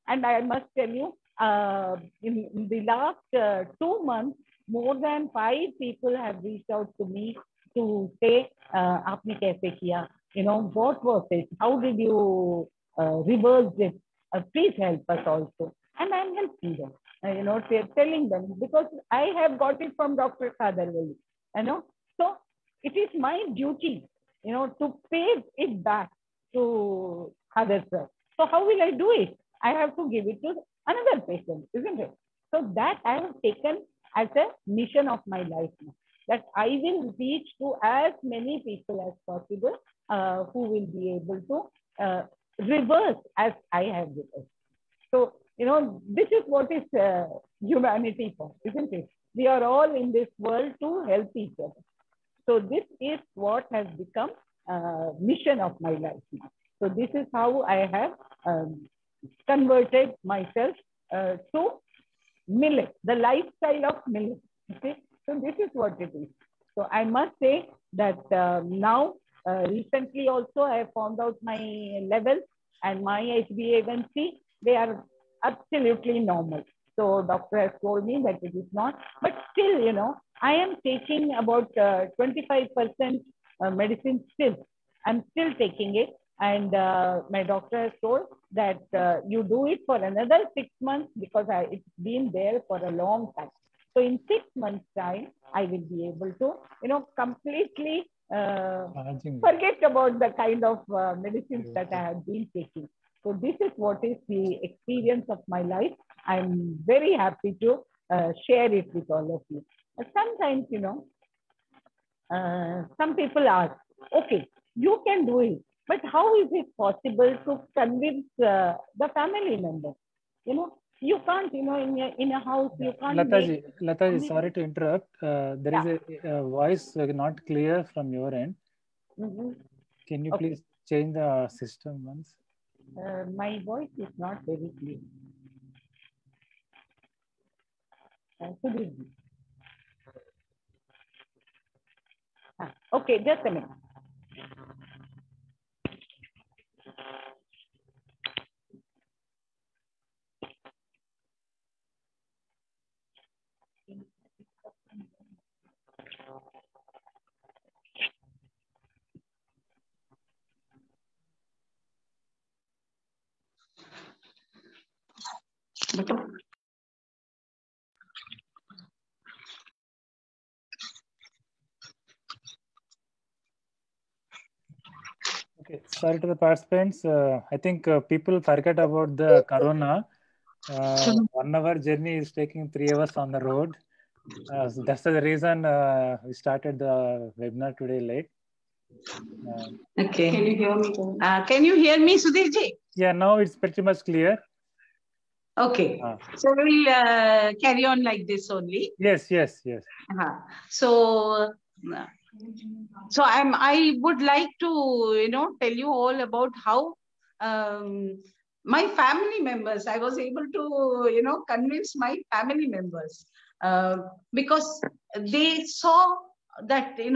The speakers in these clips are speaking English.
And I must tell you, in the last 2 months, more than 5 people have reached out to me to say, "Aapne kaise kiya? What was it? How did you reverse it? Please help us also." And I'm helping them, telling them, because I have got it from Dr. Kadarwali, you know. So it is my duty, to pay it back to Khader sir. So how will I do it? I have to give it to another patient, isn't it? So that I have taken as a mission of my life now, that I will reach to as many people as possible who will be able to reverse as I have reversed. So, this is what is humanity for, isn't it? We are all in this world to help each other. So this is what has become mission of my life now. So this is how I have converted myself to millet, the lifestyle of millet. Okay, so this is what it is. So I must say that now, recently also, I have found out my levels and my HbA1c. They are absolutely normal. So doctor has told me that it is not, but still, I am taking about 25% medicine still. I'm still taking it. And my doctor has told that you do it for another 6 months, because it's been there for a long time. So in 6 months' time, I will be able to, completely forget about the kind of medicines that I have been taking. So this is what is the experience of my life. I'm very happy to share it with all of you. Sometimes, some people ask, okay, you can do it, but how is it possible to convince the family members? You can't, in a house, you can't. Lataji, sorry to interrupt. There is a voice not clear from your end. Can you please change the system once? My voice is not very clear. Okay, just a minute. Okay, sorry to the participants. I think people forget about the corona. 1 hour journey is taking 3 hours on the road. So that's the reason we started the webinar today late. Okay. Can you hear me? Can you hear me, Sudhir ji? Yeah, now it's pretty much clear. Okay. So we'll carry on like this only. Yes. So I would like to, tell you all about how my family members, I was able to, convince my family members because they saw that, in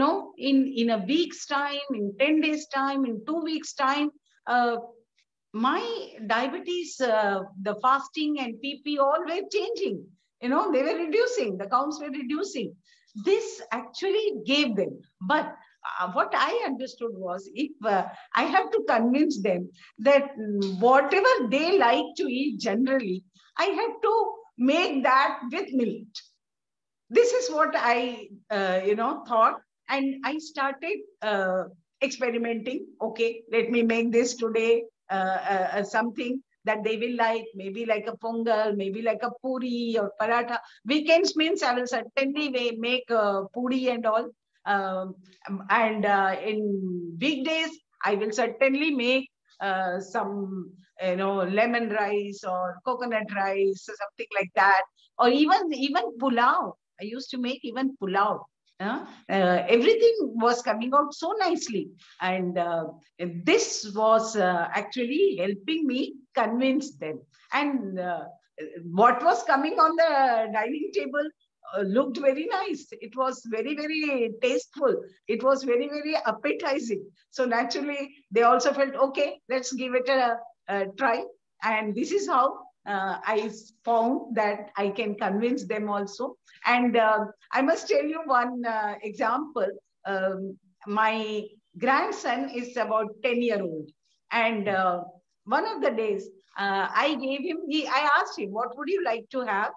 a week's time, in 10 days' time, in 2 weeks' time, my diabetes, the fasting and PP, all were changing. They were reducing, the counts were reducing. This actually gave them. But what I understood was, if I have to convince them that whatever they like to eat generally, I have to make that with millet. This is what I, thought. And I started experimenting. Okay, let me make this today. Something that they will like, maybe like a pongal, maybe like a puri or paratha. Weekends means I will certainly make puri and all. And in weekdays, I will certainly make some, lemon rice or coconut rice or something like that. Or even pulao. I used to make even pulao. Everything was coming out so nicely, and this was actually helping me convince them. And what was coming on the dining table looked very nice. It was very, very tasteful. It was very, very appetizing. So naturally, they also felt, okay, let's give it a try. And this is how I found that I can convince them also. And I must tell you one example. My grandson is about 10-year-old. And one of the days, I gave him, I asked him, what would you like to have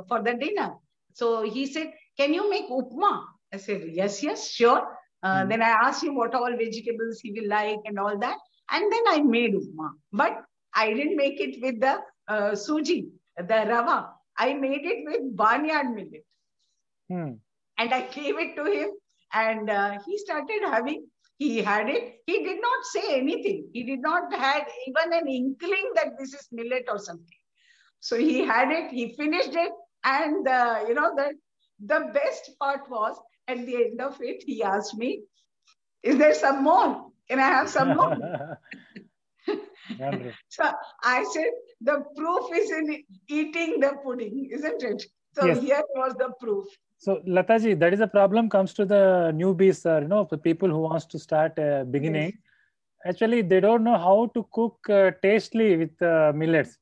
for the dinner? So he said, can you make upma? I said, yes, sure. Then I asked him what all vegetables he will like and all that. And then I made upma. But I didn't make it with the suji, the rava. I made it with barnyard millet. And I gave it to him. And he started having. He had it. He did not say anything. He did not have even an inkling that this is millet or something. So he had it. He finished it. And, the best part was, at the end of it, he asked me, is there some more? Can I have some more? So I said, the proof is in eating the pudding, isn't it? So yes. Here was the proof. So Lataji, that is a problem comes to the newbies, the people who wants to start beginning. Yes. Actually, they don't know how to cook tastily with millets.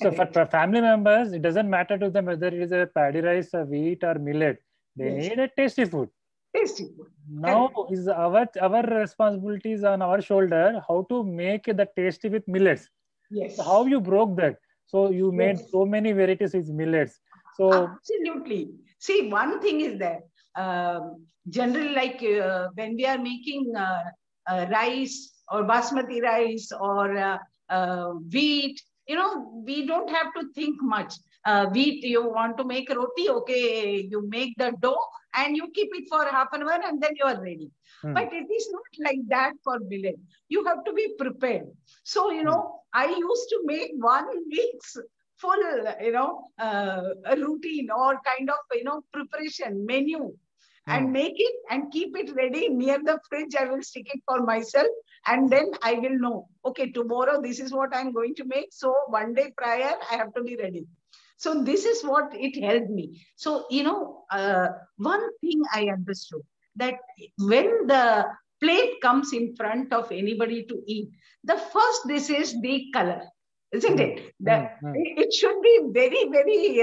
So for family members, it doesn't matter to them whether it is a paddy rice, a wheat or millet. They need a tasty food. Tasty food. Now is our responsibilities on our shoulder how to make the tasty with millets. Yes. So how you broke that? So you made so many varieties with millets. So absolutely. See, one thing is that generally, like when we are making rice or basmati rice or wheat, we don't have to think much. Wheat, you want to make roti, okay, you make the dough and you keep it for half an hour and then you are ready. But it is not like that for millet. You have to be prepared. So, I used to make 1 week's full, a routine or kind of, preparation menu and make it and keep it ready near the fridge. I will stick it for myself and then I will know, okay, tomorrow this is what I'm going to make. So 1 day prior, I have to be ready. So this is what it helped me. So, one thing I understood that when the plate comes in front of anybody to eat, the first dish is the color. Isn't it? It should be very, very,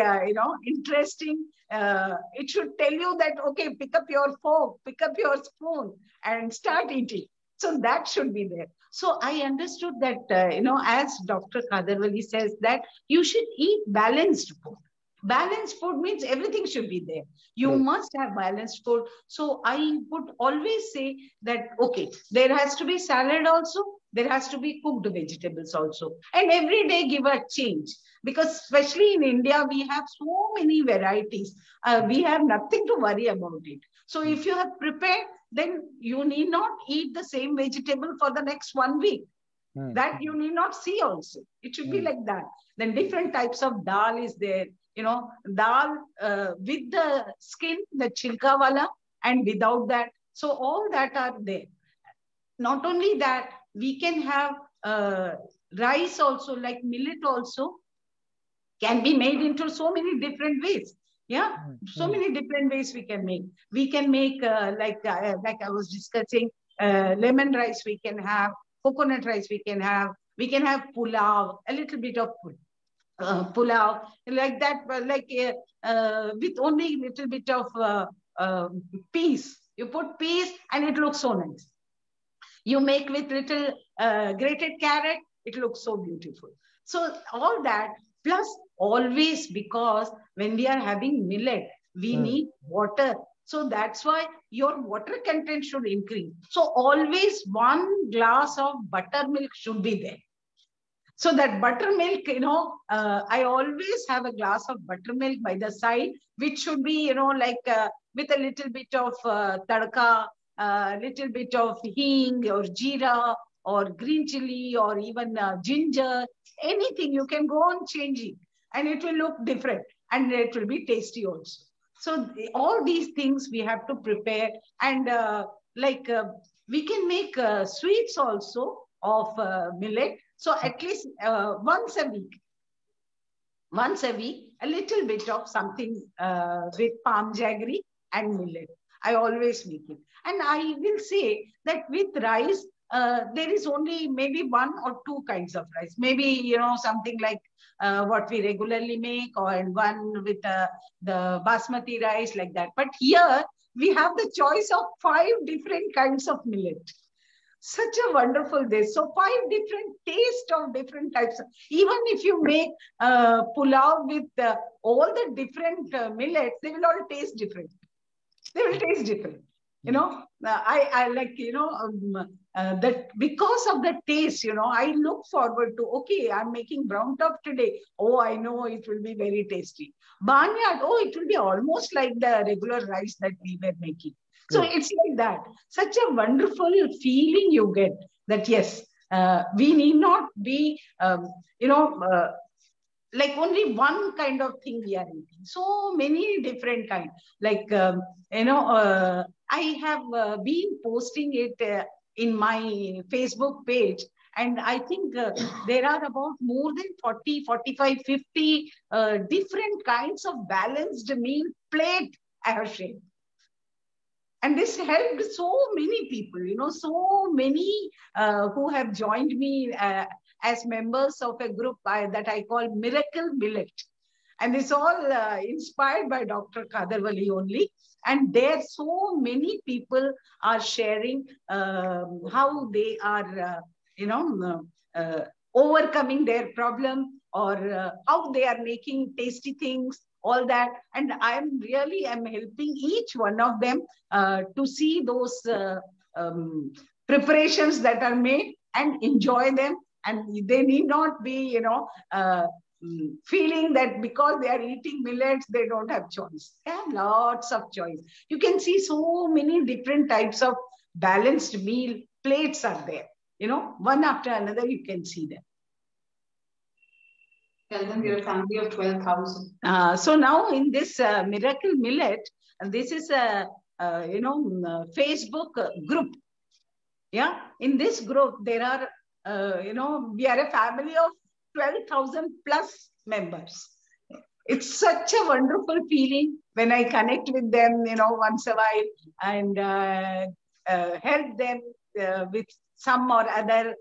interesting. It should tell you that, okay, pick up your fork, pick up your spoon and start eating. So that should be there. So I understood that, as Dr. Kadarwali says, that you should eat balanced food. Balanced food means everything should be there. You must have balanced food. So I would always say that, okay, there has to be salad also. There has to be cooked vegetables also. And every day give a change. Because especially in India, we have so many varieties. We have nothing to worry about it. So if you have prepared, then you need not eat the same vegetable for the next 1 week. That you need not see also. It should be like that. Then different types of dal is there. Dal with the skin, the chilka wala, and without that. So all that are there. Not only that, we can have rice also, like millet also can be made into so many different ways. Yeah, so many different ways we can make. We can make like I was discussing, lemon rice we can have, coconut rice we can have pulao, a little bit of pulao, like that, with only little bit of peas. You put peas and it looks so nice. You make with little grated carrot, it looks so beautiful. So all that, plus always, because when we are having millet, we need water. So that's why your water content should increase. So always 1 glass of buttermilk should be there. So that buttermilk, I always have a glass of buttermilk by the side, which should be, with a little bit of tadka, little bit of hing or jeera or green chili or even ginger, anything you can go on changing and it will look different and it will be tasty also. So all these things we have to prepare, and we can make sweets also of millet. So at least once a week, a little bit of something with palm jaggery and millet. I always make it. And I will say that with rice, there is only maybe 1 or 2 kinds of rice. Maybe, you know, something like what we regularly make, or one with the basmati rice, like that. But here we have the choice of 5 different kinds of millet. Such a wonderful dish. So 5 different tastes of different types. Even if you make pulao with all the different millets, they will all taste different. They will taste different. You know, I like, you know, that because of the taste, you know, I look forward to, okay, I'm making brown top today. Oh, I know it will be very tasty. Barnyard, oh, it will be almost like the regular rice that we were making. So it's like that. Such a wonderful feeling you get that, yes, we need not be, you know, like only one kind of thing we are eating. So many different kinds. Like, you know, I have been posting it in my Facebook page. And I think there are about more than 40, 45, 50 different kinds of balanced meal plate I have shared. And this helped so many people, you know, so many who have joined me as members of a group that I call Miracle Millet. And it's all inspired by Dr. Kadarwali only. And there so many people are sharing how they are, you know, overcoming their problem, or how they are making tasty things, all that. And I'm helping each one of them to see those preparations that are made and enjoy them. And they need not be, you know, feeling that because they are eating millets, they don't have choice. They have lots of choice. You can see so many different types of balanced meal plates are there. You know, one after another, you can see them. Tell them you're a family of 12,000. So now in this Miracle Millet, this is a, you know, Facebook group. Yeah, in this group, there are, you know, we are a family of 12,000 plus members. It's such a wonderful feeling when I connect with them, you know, once a while, and help them with some or other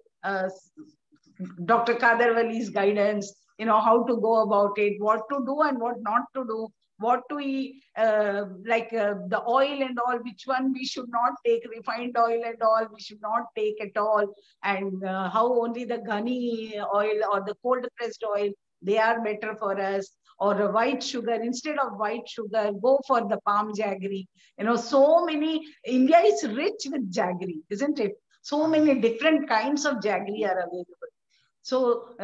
Dr. Kadarwali's guidance, you know, how to go about it, what to do and what not to do, what to eat, like the oil and all, which one we should not take, refined oil and all, we should not take at all, and how only the ghani oil or the cold pressed oil, they are better for us, or a white sugar, instead of white sugar, go for the palm jaggery. You know, so many, India is rich with jaggery, isn't it? So many different kinds of jaggery are available. So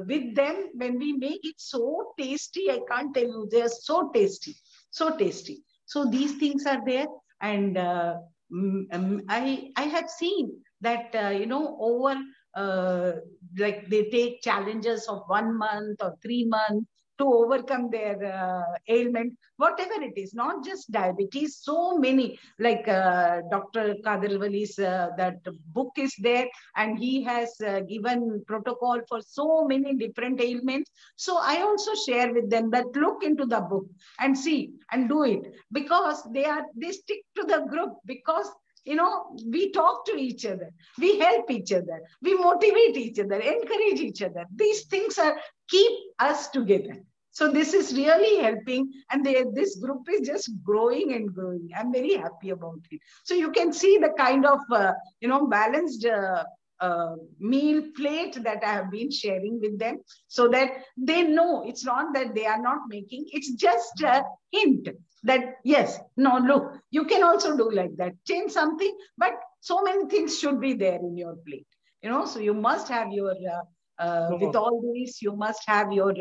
with them, when we make it so tasty, I can't tell you, they're so tasty, so tasty. So these things are there. And I have seen that, you know, over like they take challenges of 1 month or 3 months to overcome their ailment, whatever it is, not just diabetes, so many, like Dr. Kadarwali's, that book is there, and he has given protocol for so many different ailments. So I also share with them that look into the book and see and do it, because they stick to the group, because you know, we talk to each other, we help each other, we motivate each other, encourage each other. These things keep us together. So this is really helping, and this group is just growing and growing. I'm very happy about it. So you can see the kind of, you know, balanced meal plate that I have been sharing with them, so that they know it's not that they are not making, it's just a hint that, yes, no, look, you can also do like that, change something, but so many things should be there in your plate, you know. So you must have your, with all these, you must have your,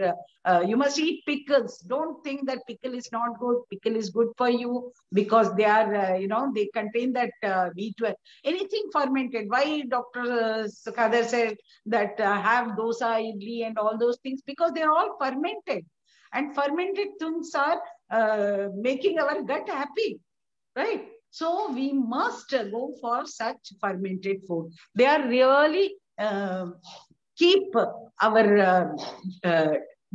you must eat pickles. Don't think that pickle is not good. Pickle is good for you, because they are, you know, they contain that B12. Anything fermented. Why Dr. Kadar said that have dosa, idli and all those things? Because they are all fermented. And fermented things are making our gut happy, right? So we must go for such fermented food. They are really keep our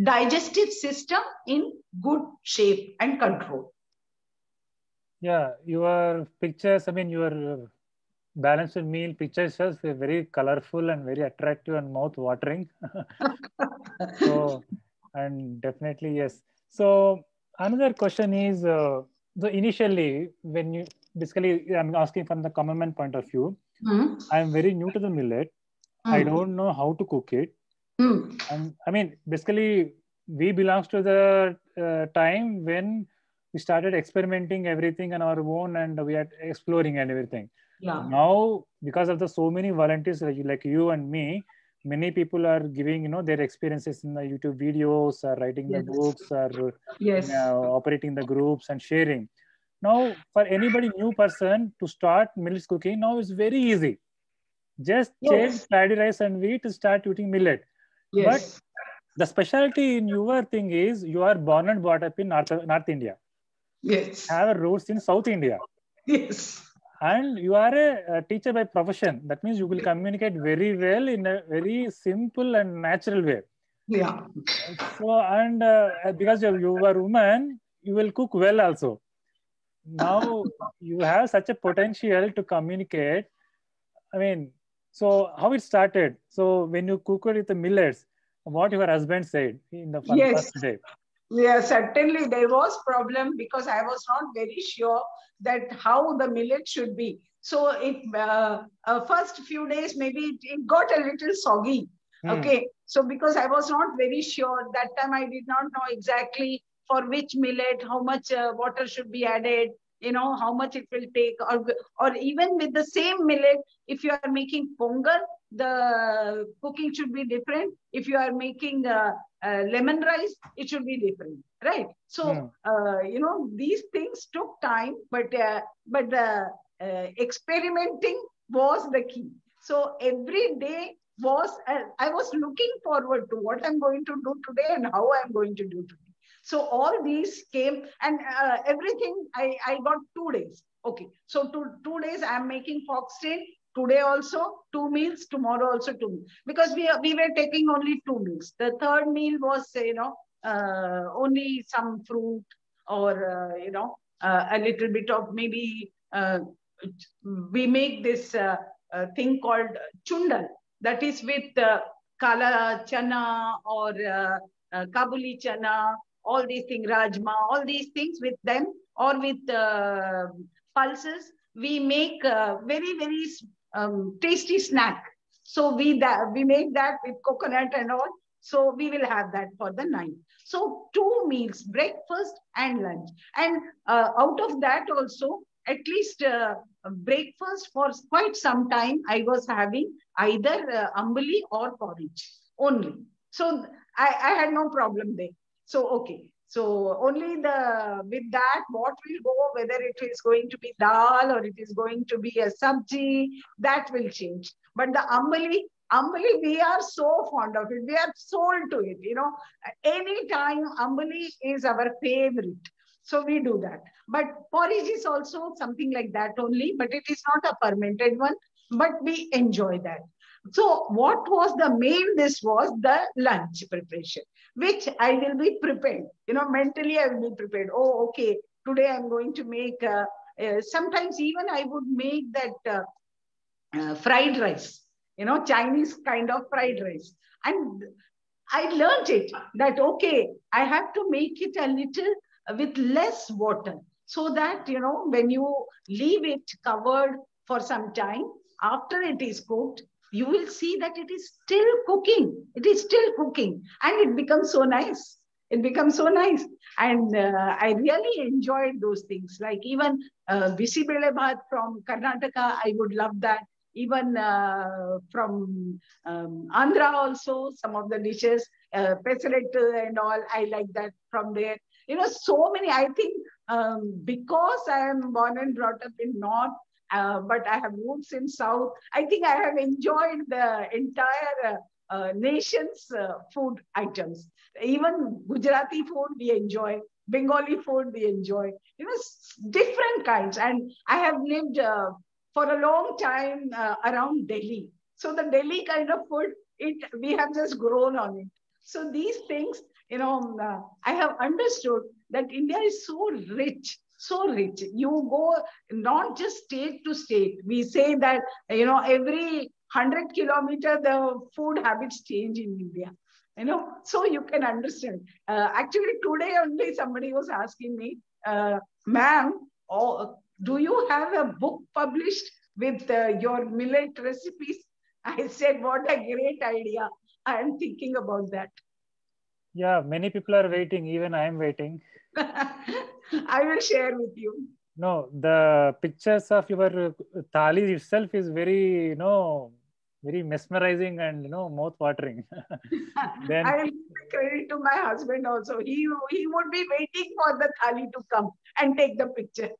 digestive system in good shape and control. Yeah, your pictures, I mean, your balanced meal picture itself is very colorful and very attractive and mouth watering. So, and definitely, yes. So another question is, so initially when you, basically I'm asking from the common point of view, I'm very new to the millet. I don't know how to cook it. And I mean, basically we belongs to the time when we started experimenting everything on our own and we are exploring and everything. Yeah. Now, because of the so many volunteers like you and me, many people are giving, you know, their experiences in the YouTube videos, or writing the books, or operating the groups and sharing. Now, for anybody new person to start millets cooking, now it's very easy. Just change paddy rice and wheat to start eating millet. But the specialty in your thing is you are born and brought up in North India. Yes. Have roots in South India. Yes. And you are a teacher by profession. That means you will communicate very well in a very simple and natural way. Yeah. So, and because you are a woman, you will cook well also. Now you have such a potential to communicate. I mean, so how it started? So when you cooked with the millets, what your husband said in the first day? Yeah, certainly there was problem because I was not very sure that how the millet should be. So it first few days maybe it got a little soggy. Okay, so because I was not very sure that time, I did not know exactly for which millet how much water should be added. You know how much it will take, or even with the same millet, if you are making pongal, the cooking should be different. If you are making lemon rice, it should be different, right? So you know, these things took time, but experimenting was the key. So every day was I was looking forward to what I'm going to do today and how I'm going to do today. So all these came, and everything I got 2 days. Okay, so 2 days I'm making foxtail. Today also 2 meals, tomorrow also 2 meals, because we were taking only 2 meals. The third meal was, you know, only some fruit or you know, a little bit of maybe we make this thing called chundal, that is with kala chana or kabuli chana, all these things, rajma, all these things with them, or with pulses. We make very, very tasty snack. So we make that with coconut and all. So we will have that for the night. So 2 meals, breakfast and lunch. And out of that also, at least breakfast for quite some time, I was having either ambali or porridge only. So I had no problem there. So, okay. So only with that, what will go, whether it is going to be dal or it is going to be a sabji, that will change. But the ambali, we are so fond of it. We are sold to it. You know, anytime ambali is our favorite. So we do that. But porridge is also something like that only, but it is not a fermented one, but we enjoy that. So what was the main dish was the lunch preparation, which I will be prepared. You know, mentally I will be prepared. Oh, okay, today I'm going to make, sometimes even I would make that fried rice, you know, Chinese kind of fried rice. And I learned it that, okay, I have to make it a little with less water so that, you know, when you leave it covered for some time, after it is cooked, you will see that it is still cooking. It is still cooking and it becomes so nice. It becomes so nice. And I really enjoyed those things. Like even bisi bele bhat from Karnataka, I would love that. Even from Andhra also, some of the dishes, pesarettu and all, I like that from there. You know, so many, I think because I am born and brought up in North, but I have roots in South, I think I have enjoyed the entire nation's food items. Even Gujarati food we enjoy, Bengali food we enjoy, you know, different kinds. And I have lived for a long time around Delhi. So the Delhi kind of food, we have just grown on it. So these things, you know, I have understood that India is so rich. so rich. You go not just state to state. We say that, you know, every 100 kilometers, the food habits change in India. You know, so you can understand. Actually, today only somebody was asking me, ma'am, do you have a book published with your millet recipes? I said, what a great idea. I am thinking about that. Yeah, many people are waiting. Even I am waiting. I will share with you. No, the pictures of your thali itself is very, you know, very mesmerizing and, you know, mouth watering. Then I will give credit to my husband also. He would be waiting for the thali to come and take the picture.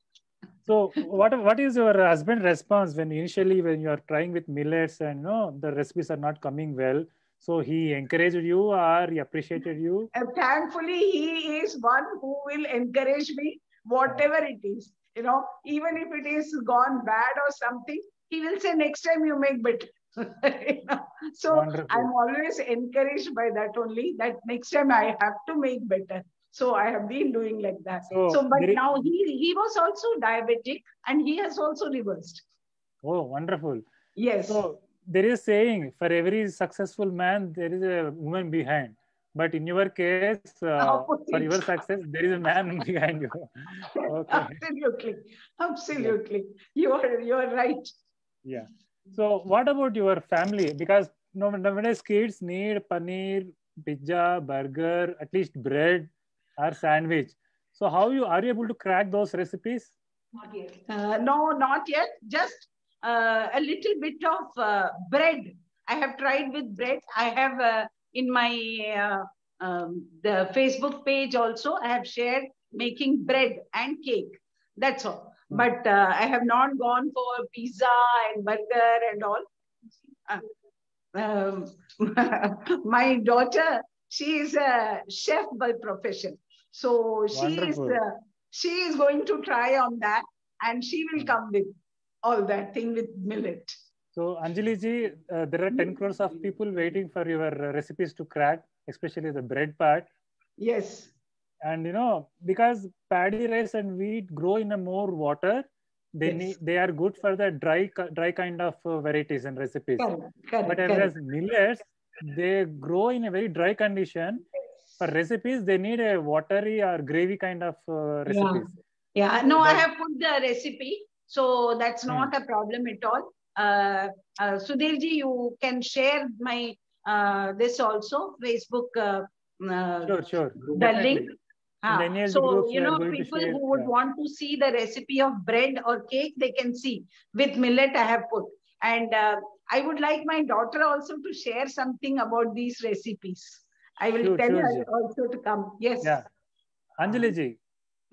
so what is your husband's response when initially when you are trying with millets and, you know, the recipes are not coming well? So he encouraged you or he appreciated you? Thankfully, he is one who will encourage me, whatever it is. You know, even if it is gone bad or something, he will say, next time you make better. You know? So Wonderful. I'm always encouraged by that only, that next time I have to make better. So I have been doing like that. So but now he was also diabetic and he has also reversed. Oh, wonderful. Yes. So there is a saying, for every successful man, there is a woman behind. But in your case, for your success, there is a man behind you. Okay. Absolutely. Absolutely. Yeah. You're right. Yeah. So what about your family? Because nowadays kids need paneer, pizza, burger, at least bread or sandwich. So how are you able to crack those recipes? Not yet. No, not yet. Just a little bit of bread. I have tried with bread. I have in my the Facebook page also, I have shared making bread and cake. That's all. But I have not gone for pizza and burger and all. My daughter, she is a chef by profession. So she is going to try on that and she will come with all that thing with millet. So Anjali ji, there are 10 crores of people waiting for your recipes to crack, especially the bread part. Yes. And you know, because paddy rice and wheat grow in a more water, they are good for the dry kind of varieties and recipes. Correct, but whereas millets, they grow in a very dry condition. For recipes, they need a watery or gravy kind of recipes. Yeah. No, I have put the recipe, so that's not a problem at all. Sudhirji, you can share my this also Facebook. Sure. The link. So, you know, people who would want to see the recipe of bread or cake, they can see. With millet, I have put. And I would like my daughter also to share something about these recipes. I will tell her also to come. Yes. Yeah. Anjali ji.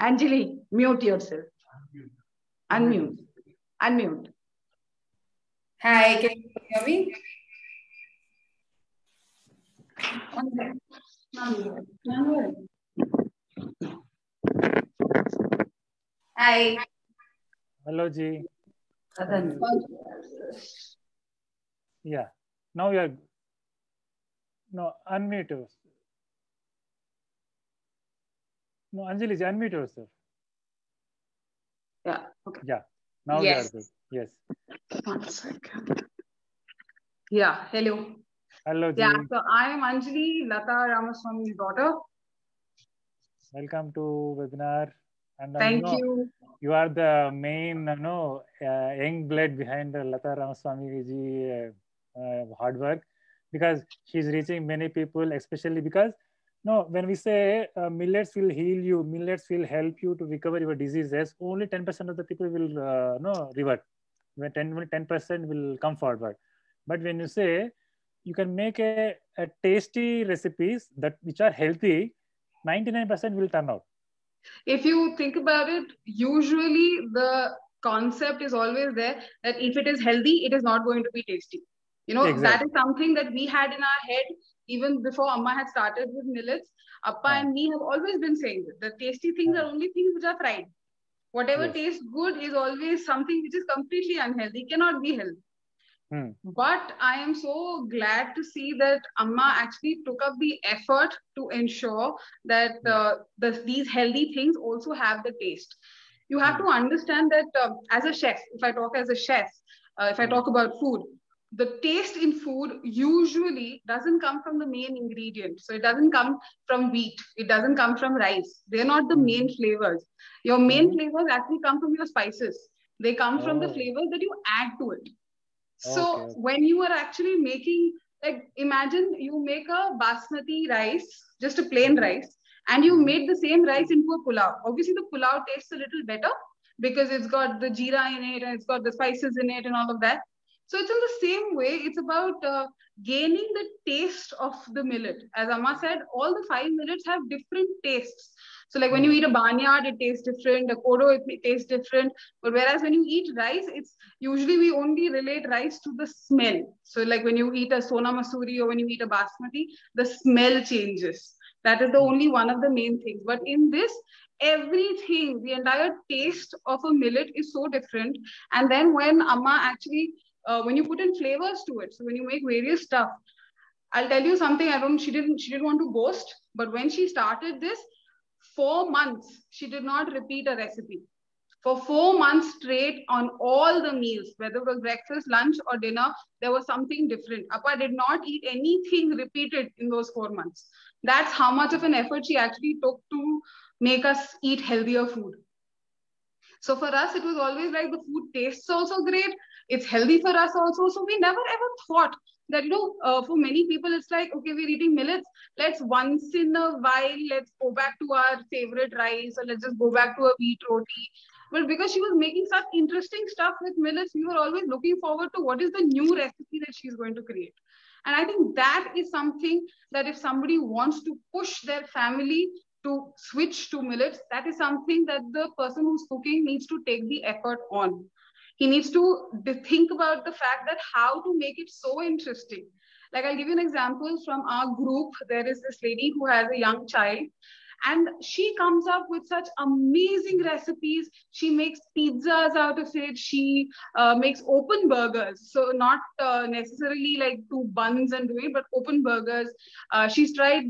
Anjali, mute yourself. Unmute. Hi, can you hear me? Hi. Hello, ji. Yeah. Now you are. No, unmute yourself. No, Anjali ji, unmute yourself. Yeah. Okay. Yeah. Now you are good. Yes. 1 second. Yeah. Hello. Hello, ji. Yeah. So I am Anjali, Lata Ramaswamy's daughter. Welcome to webinar. And Thank you. You are the main, young blood behind Lata Ramaswamy ji hard work, because she's reaching many people, especially because when we say millets will heal you, millets will help you to recover your diseases, only 10% of the people will revert. When 10% will come forward. But when you say you can make a tasty recipes which are healthy, 99% will turn out. If you think about it, usually the concept is always there that if it is healthy, it is not going to be tasty. You know, That is something that we had in our head even before Amma had started with millets. Appa and me have always been saying that the tasty things are only things which are fried. Whatever tastes good is always something which is completely unhealthy, cannot be healthy. But I am so glad to see that Amma actually took up the effort to ensure that these healthy things also have the taste. You have to understand that as a chef, if I talk as a chef, if I talk about food, the taste in food usually doesn't come from the main ingredient. So it doesn't come from wheat. It doesn't come from rice. They're not the main flavors. Your main flavors actually come from your spices. They come from the flavors that you add to it. So when you are actually making, like, imagine you make a basmati rice, just a plain rice, and you made the same rice into a pulao. Obviously, the pulao tastes a little better because it's got the jeera in it and it's got the spices in it and all of that. So it's in the same way, it's about gaining the taste of the millet. As Amma said, all the 5 millets have different tastes. So like when you eat a barnyard, it tastes different, a kodo, it tastes different. But whereas when you eat rice, it's usually we only relate rice to the smell. So like when you eat a Sona Masuri or when you eat a basmati, the smell changes. That is the only one of the main things. But in this, everything, the entire taste of a millet is so different. And then when Amma actually, when you put in flavors to it, so when you make various stuff, I'll tell you something, she didn't want to boast, but when she started this, 4 months, she did not repeat a recipe. For 4 months straight on all the meals, whether it was breakfast, lunch or dinner, there was something different. Appa did not eat anything repeated in those 4 months. That's how much of an effort she actually took to make us eat healthier food. So for us, it was always like the food tastes also great. It's healthy for us also. So we never ever thought that, for many people, it's like, okay, we're eating millets. Let's once in a while, let's go back to our favorite rice, or let's just go back to a wheat roti. But because she was making such interesting stuff with millets, we were always looking forward to what is the new recipe that she's going to create. And I think that is something that if somebody wants to push their family to switch to millets, that is something that the person who's cooking needs to take the effort on. He needs to think about the fact that how to make it so interesting. Like I'll give you an example from our group. There is this lady who has a young child and she comes up with such amazing recipes. She makes pizzas out of it. She makes open burgers. So not necessarily like 2 buns and doing, but open burgers. She's tried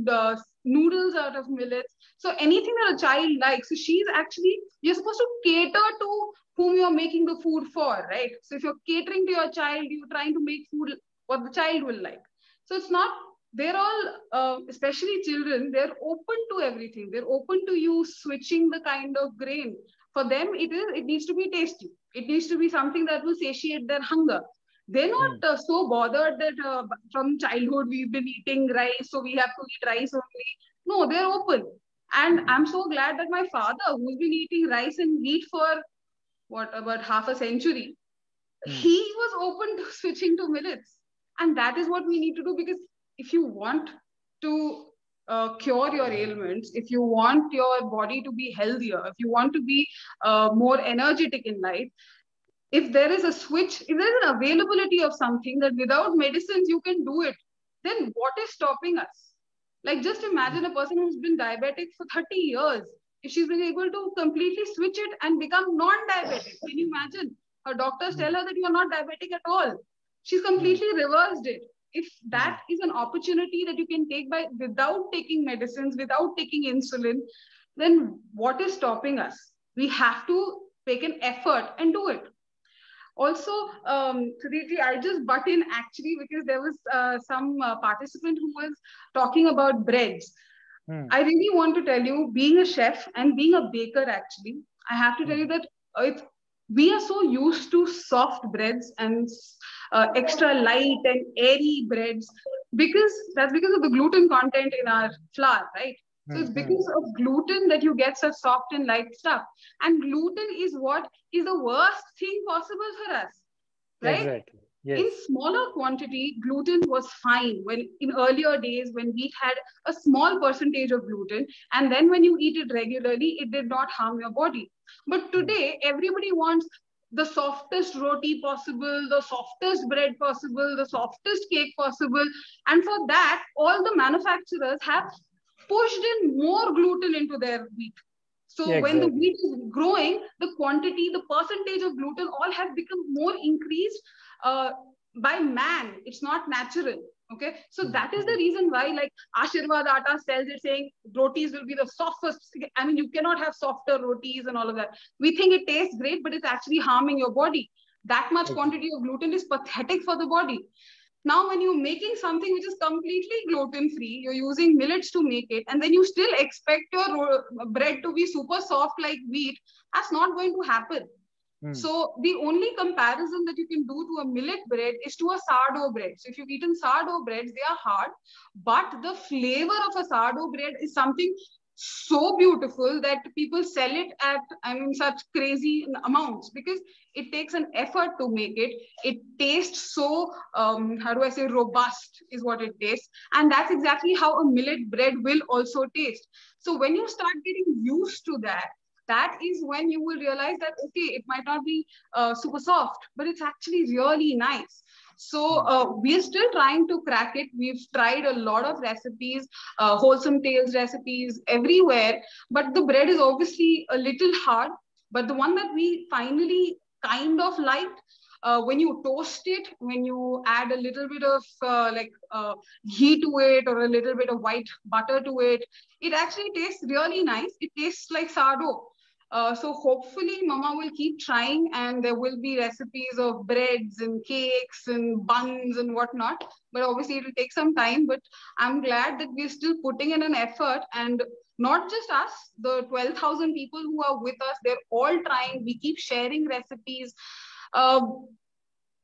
noodles out of millets. So anything that a child likes. So she's actually, you're supposed to cater to whom you're making the food for, right? So if you're catering to your child, you're trying to make food what the child will like. So it's not, they're all, especially children, they're open to everything. They're open to you switching the kind of grain. For them, it needs to be tasty. It needs to be something that will satiate their hunger. They're not so bothered that from childhood we've been eating rice, so we have to eat rice only. No, they're open. And I'm so glad that my father, who's been eating rice and wheat for about half a century, he was open to switching to millets. And that is what we need to do, because if you want to cure your ailments, if you want your body to be healthier, if you want to be more energetic in life, if there is a switch, if there's an availability of something that without medicines you can do it, then what is stopping us? Like just imagine a person who's been diabetic for 30 years. If she's been able to completely switch it and become non-diabetic, can you imagine? Her doctors tell her that you are not diabetic at all. She's completely reversed it. If that is an opportunity that you can take without taking medicines, without taking insulin, then what is stopping us? We have to make an effort and do it. Also, Sudhirji, I just butt in actually because there was some participant who was talking about breads. I really want to tell you, being a chef and being a baker, actually, I have to tell you that we are so used to soft breads and extra light and airy breads because of the gluten content in our flour, right? So it's because of gluten that you get such soft and light stuff. And gluten is what is the worst thing possible for us, right? Exactly. Yes. In smaller quantity, gluten was fine when in earlier days when wheat had a small percentage of gluten, and then when you eat it regularly, it did not harm your body. But today, everybody wants the softest roti possible, the softest bread possible, the softest cake possible. And for that, all the manufacturers have pushed in more gluten into their wheat. So when the wheat is growing, the quantity, the percentage of gluten all have become more increased by man. It's not natural. Okay, so that is the reason why, like, Ashirwad Atta sells it saying rotis will be the softest. I mean, you cannot have softer rotis and all of that. We think it tastes great, but it's actually harming your body. That much quantity of gluten is pathetic for the body. Now, when you're making something which is completely gluten-free, you're using millets to make it, and then you still expect your bread to be super soft like wheat, that's not going to happen. So the only comparison that you can do to a millet bread is to a sourdough bread. So if you've eaten sourdough breads, they are hard, but the flavor of a sourdough bread is something so beautiful that people sell it at, I mean, such crazy amounts, because it takes an effort to make it. It tastes so, how do I say, robust is what it tastes. And that's exactly how a millet bread will also taste. So when you start getting used to that, that is when you will realize that, okay, it might not be super soft, but it's actually really nice. So we are still trying to crack it. We've tried a lot of recipes, Wholesome Tales recipes everywhere, but the bread is obviously a little hard. But the one that we finally kind of liked, when you toast it, when you add a little bit of ghee to it or a little bit of white butter to it, it actually tastes really nice. It tastes like sourdough. So hopefully Mama will keep trying, and there will be recipes of breads and cakes and buns and whatnot. But obviously it will take some time, but I'm glad that we're still putting in an effort, and not just us, the 12,000 people who are with us, they're all trying. We keep sharing recipes.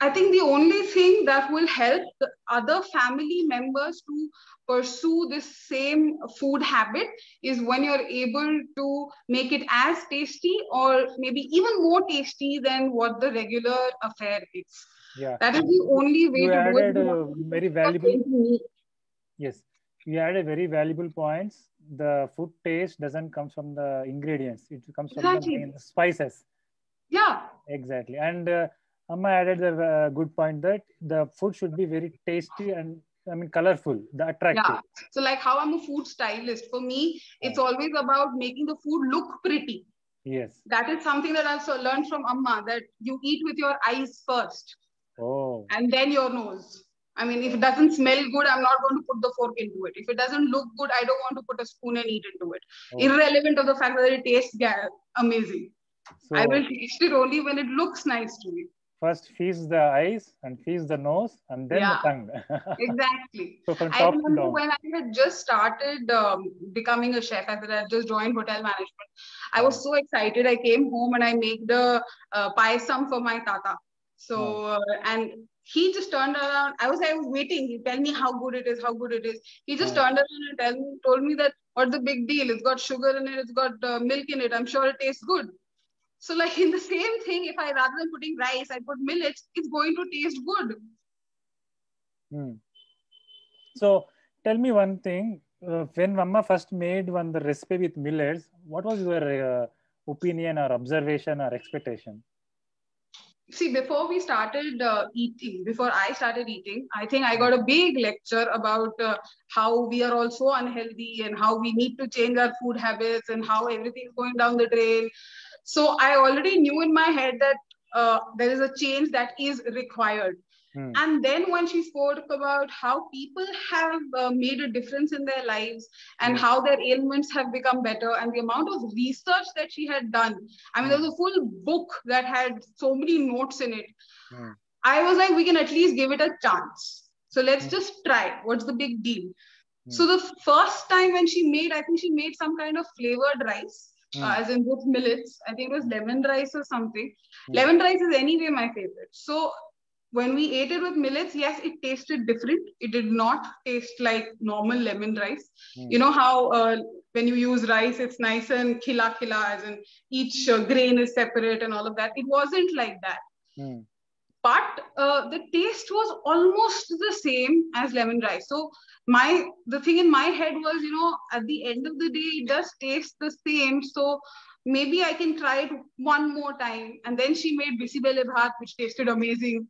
I think the only thing that will help the other family members to pursue this same food habit is when you're able to make it as tasty or maybe even more tasty than what the regular affair is. Yeah. That is the only way to do it. Very valuable. Yes, you added very valuable points. The food taste doesn't come from the ingredients; it comes from the spices. Yeah, exactly. And Amma added the good point that the food should be very tasty and, I mean, colorful, the attractive. Yeah. So like how I'm a food stylist, for me, it's always about making the food look pretty. Yes. That is something that I've learned from Amma, that you eat with your eyes first. Oh. And then your nose. I mean, if it doesn't smell good, I'm not going to put the fork into it. If it doesn't look good, I don't want to put a spoon and eat into it. Irrelevant of the fact that it tastes amazing. So, I will taste it only when it looks nice to me. First feast the eyes and feast the nose and then the tongue. Exactly. So from I top remember down. when I had just started becoming a chef, I had just joined hotel management. I was so excited. I came home and I made the payasam for my tata. So, and he just turned around. I was waiting. He tell me how good it is, how good it is. He just turned around and told me that, what's the big deal? It's got sugar in it. It's got milk in it. I'm sure it tastes good. So like in the same thing, if I, rather than putting rice, I put millets, it's going to taste good. So tell me one thing, when Mama first made the recipe with millets, what was your opinion or observation or expectation? See, before we started before I started eating, I think I got a big lecture about how we are all so unhealthy and how we need to change our food habits and how everything is going down the drain. So I already knew in my head that there is a change that is required. And then when she spoke about how people have made a difference in their lives and how their ailments have become better, and the amount of research that she had done, I mean, there was a full book that had so many notes in it. I was like, we can at least give it a chance. So let's just try. What's the big deal? So the first time when she made, I think she made some kind of flavored rice. As in with millets. I think it was lemon rice or something. Lemon rice is anyway my favorite. So when we ate it with millets, yes, it tasted different. It did not taste like normal lemon rice. You know how when you use rice, it's nice and khila, as in each grain is separate and all of that. It wasn't like that. But the taste was almost the same as lemon rice. So the thing in my head was, at the end of the day, it does taste the same. So maybe I can try it one more time. And then she made bisibele bhat, which tasted amazing.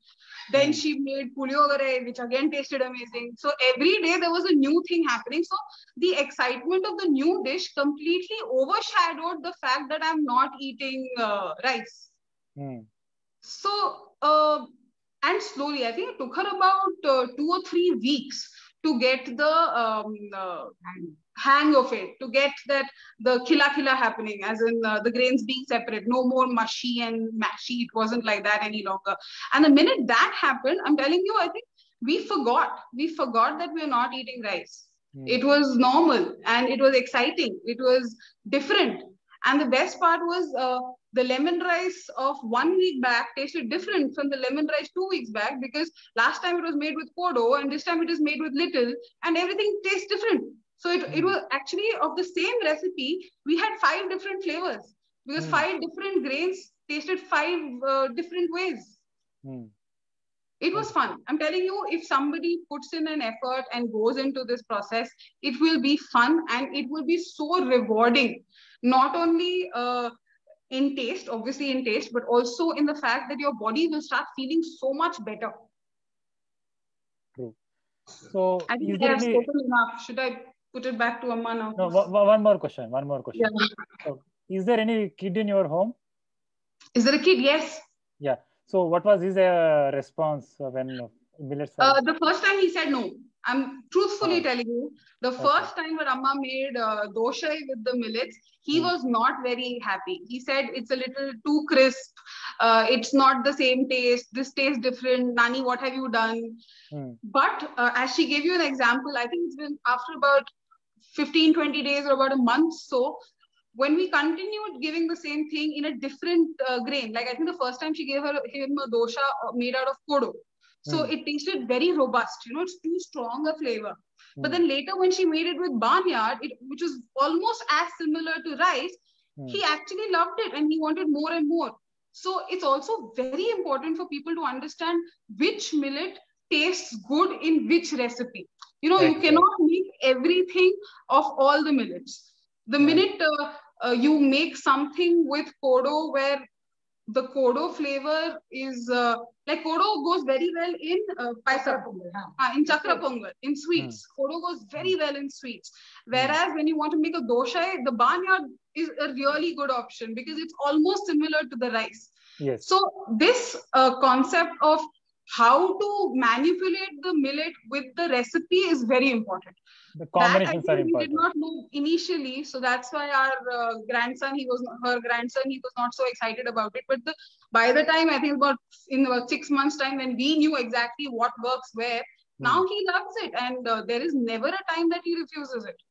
Then she made puliogare, which again tasted amazing. So every day there was a new thing happening. So the excitement of the new dish completely overshadowed the fact that I'm not eating rice. So And slowly, I think it took her about 2 or 3 weeks to get the hang of it, to get that the khila happening, as in the grains being separate, no more mushy and mashy. It wasn't like that any longer. And the minute that happened, I'm telling you, I think we forgot that we are not eating rice. It was normal and it was exciting. It was different. And the best part was the lemon rice of 1 week back tasted different from the lemon rice 2 weeks back, because last time it was made with kodo and this time it is made with little, and everything tastes different. So it was actually of the same recipe, we had 5 different flavors, because 5 different grains tasted 5 different ways. It was fun. I'm telling you, if somebody puts in an effort and goes into this process, it will be fun and it will be so rewarding. Not only in taste, obviously in taste, but also in the fact that your body will start feeling so much better. True. So, I think I have spoken enough. Should I put it back to Amma now? No, one more question. Yeah. So, is there any kid in your home? Is there a kid? Yes. Yeah. So what was his response when millets? The first time he said no. I'm truthfully telling you, the first time when Amma made doshai with the millets, he was not very happy. He said it's a little too crisp. It's not the same taste. This tastes different. Nani, what have you done? But as she gave you an example, I think it's been after about 15, 20 days or about a month. So when we continued giving the same thing in a different grain, like I think the first time she gave him a dosha made out of kodo. So it tasted very robust, it's too strong a flavor. But then later when she made it with barnyard, which was almost as similar to rice, he actually loved it and he wanted more and more. So it's also very important for people to understand which millet tastes good in which recipe. You cannot make everything of all the millets. The minute you make something with kodo where the kodo flavor is like kodo goes very well in paisa pongal, in chakra pongal, in sweets. Kodo goes very well in sweets. Whereas when you want to make a doshai, the barnyard is a really good option because it's almost similar to the rice. Yes. So this concept of how to manipulate the millet with the recipe is very important. The combinations are important. We did not know initially, so that's why our grandson, he was not so excited about it. But by the time, I think in about 6 months' time, when we knew exactly what works where, now he loves it, and there is never a time that he refuses it.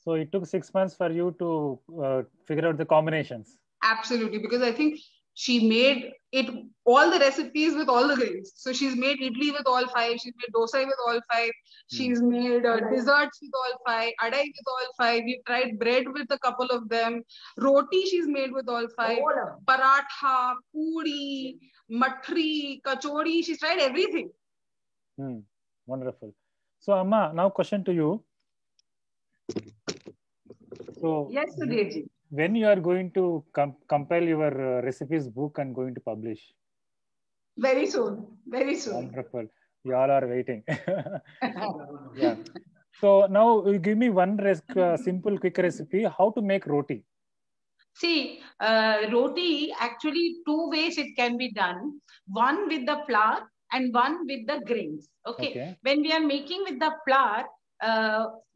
So it took 6 months for you to figure out the combinations. Absolutely, because I think she made it all the recipes with all the grains. So she's made idli with all 5. She's made dosa with all 5. She's made desserts with all 5. Adai with all 5. We've tried bread with a couple of them. Roti she's made with all 5. Paratha, puri, matri, kachori. She's tried everything. Wonderful. So Amma, now question to you. So yes, Sudhirji. When you are going to compile your recipes book and going to publish? Very soon. Very soon. Wonderful. We all are waiting. Yeah. So now you give me one simple quick recipe, how to make roti. See, roti, actually 2 ways it can be done. One with the flour and one with the grains. Okay. When we are making with the flour,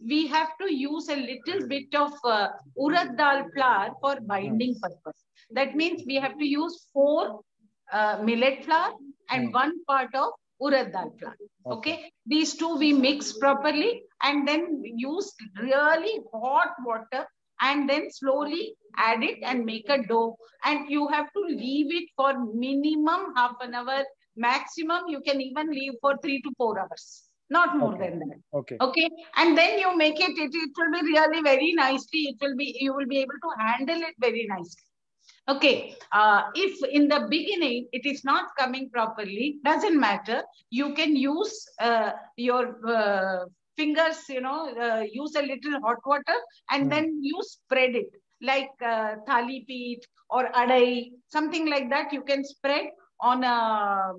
we have to use a little bit of urad dal flour for binding purpose. That means we have to use 4 millet flour and 1 part of urad dal flour. Okay. These 2 we mix properly and then use really hot water and then slowly add it and make a dough. And you have to leave it for minimum half an hour. Maximum you can even leave for 3 to 4 hours. Not more than that. Okay. And then you make it will be really very nicely. You will be able to handle it very nicely. Okay. If in the beginning it is not coming properly, doesn't matter. You can use your fingers, use a little hot water and then you spread it like thali peet or adai, something like that. You can spread on a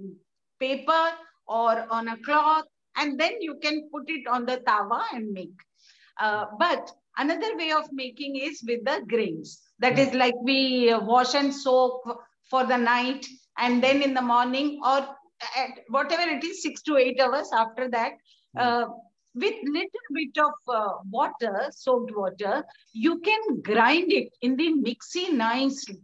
paper or on a cloth. And then you can put it on the tawa and make. But another way of making is with the grains. That is like we wash and soak for the night. And then in the morning or at whatever it is, 6 to 8 hours. After that, with little bit of water, soaked water, you can grind it in the mixie nicely,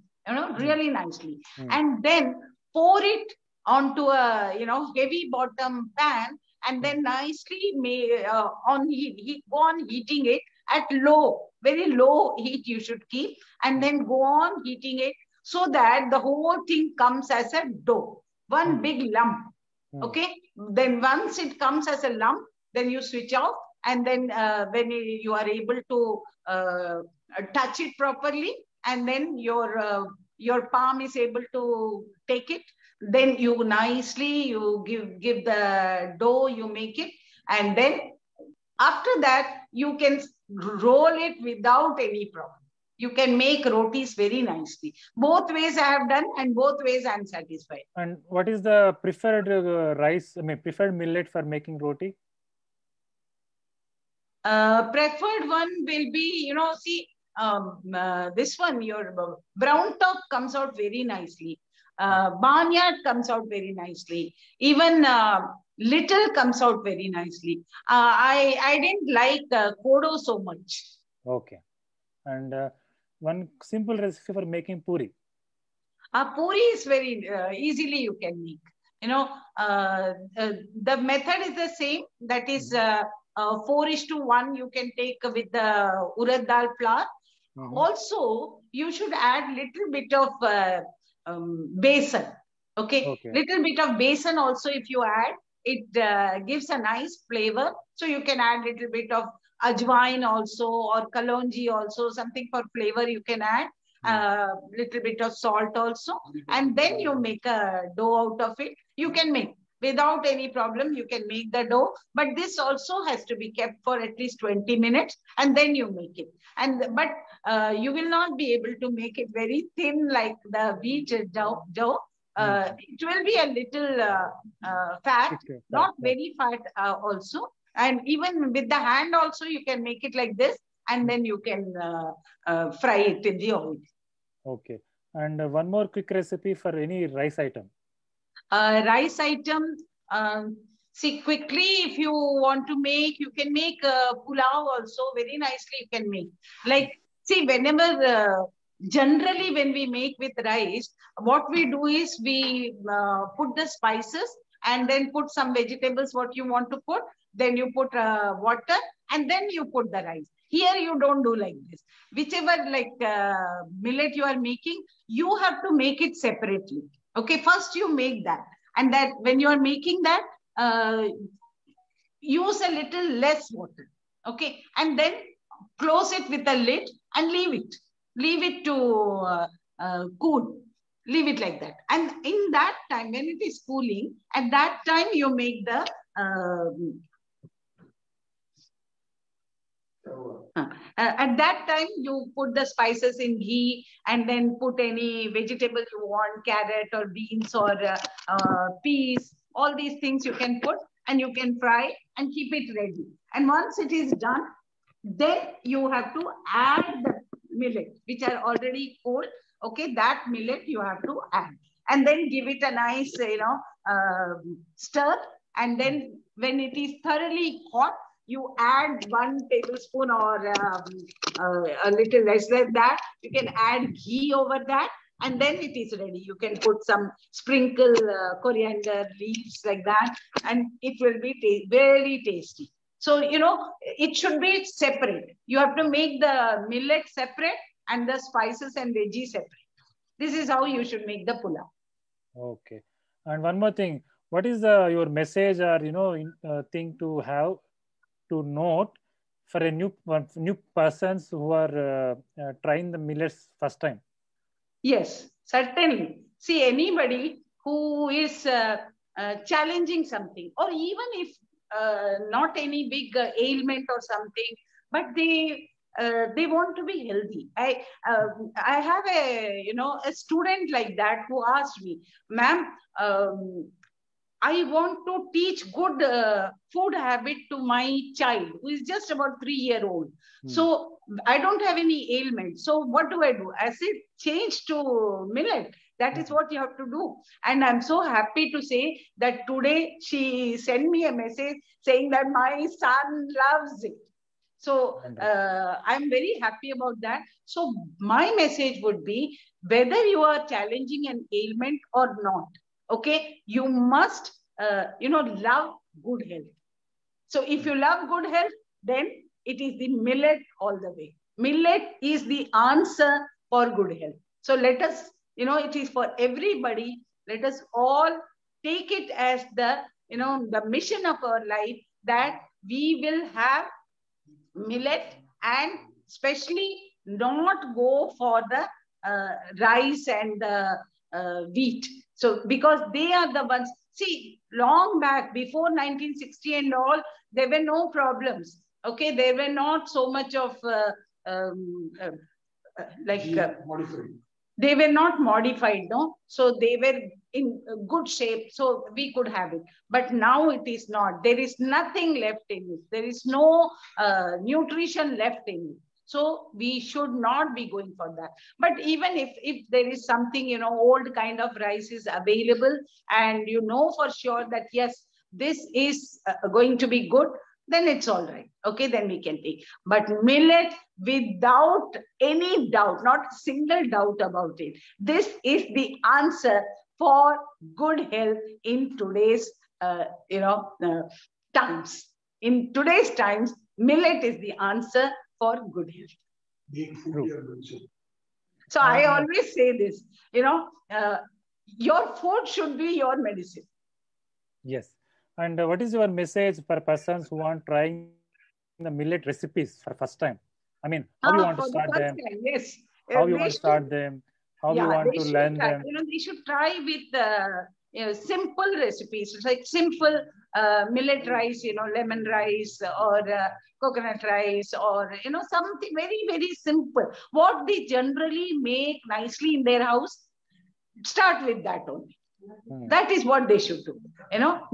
really nicely. And then pour it onto a, heavy bottom pan, and then nicely go on heating it at low, very low heat you should keep, and then go on heating it so that the whole thing comes as a dough, one big lump. Okay. Then once it comes as a lump, then you switch off, and then when you are able to touch it properly, and then your palm is able to take it, then you nicely give the dough, you make it, and then after that you can roll it without any problem. You can make rotis very nicely. Both ways I have done, and both ways I am satisfied. And what is the preferred preferred millet for making roti? Preferred one will be, this one, your brown top comes out very nicely. Barnyard comes out very nicely. Even little comes out very nicely. I didn't like kodo so much. Okay. And one simple recipe for making puri. Puri is very easily you can make. The method is the same. That is 4:1 you can take with the urad dal flour. Also, you should add little bit of besan. Okay? Little bit of besan also if you add, it gives a nice flavor. So you can add little bit of ajwain also, or kalonji also, something for flavor you can add. Little bit of salt also, and then you make a dough out of it. You can make without any problem. You can make the dough, but this also has to be kept for at least 20 minutes, and then you make it. But you will not be able to make it very thin like the wheat dough. It will be a little fat, not very fat also. And even with the hand also, you can make it like this, and then you can fry it in the oil. Okay. And one more quick recipe for any rice item. Rice item, see, quickly, if you want to make, you can make pulao also very nicely. You can make, like, see, whenever generally when we make with rice, what we do is we put the spices and then put some vegetables what you want to put. Then you put water, and then you put the rice. Here you don't do like this. Whichever millet you are making, you have to make it separately. Okay, first you make that, and that when you are making that, use a little less water. Okay, and then close it with a lid and leave it. Leave it to cool. Leave it like that. And in that time, when it is cooling, at that time you make the at that time, you put the spices in ghee, and then put any vegetable you want, carrot or beans or peas, all these things you can put, and you can fry and keep it ready. And once it is done, then you have to add the millet, which are already cold. Okay, that millet you have to add. And then give it a nice, stir. And then when it is thoroughly hot, you add 1 tablespoon or a little less than that. You can add ghee over that, and then it is ready. You can put some sprinkle coriander leaves like that, and it will be very tasty. So, it should be separate. You have to make the millet separate and the spices and veggies separate. This is how you should make the pulao. Okay. And one more thing. What is your message or, thing to have to note for a new persons who are trying the millets first time? Yes, certainly. See, anybody who is challenging something, or even if not any big ailment or something, but they want to be healthy. I have a student like that who asked me, ma'am, I want to teach good food habit to my child who is just about 3-year-old. So I don't have any ailment. So what do? I said, change to millet. That is what you have to do. And I'm so happy to say that today she sent me a message saying that my son loves it. So I'm very happy about that. So my message would be, whether you are challenging an ailment or not, okay, you must, love good health. So if you love good health, then it is the millet all the way. Millet is the answer for good health. So let us, it is for everybody. Let us all take it as the mission of our life, that we will have millet, and especially not go for the rice and the wheat. So because they are the ones, see, long back before 1960 and all, there were no problems. Okay, there were not so much of they were not modified, no? So they were in good shape, so we could have it. But now it is not. There is nothing left in it. There is no nutrition left in it. So we should not be going for that. But even if there is something, old kind of rice is available, and you know for sure that, yes, this is going to be good, then it's all right. Okay, then we can take. But millet, without any doubt, not a single doubt about it, this is the answer for good health in today's, times. In today's times, millet is the answer for good health. So I always say this, your food should be your medicine. Yes. And what is your message for persons who want trying the millet recipes for first time? I mean, how you want to start them? Yes. How you want to start them? How you want to learn them? They should try with simple recipes, like simple millet rice, lemon rice, or coconut rice, or something very, very simple. What they generally make nicely in their house, start with that only. That is what they should do. Now,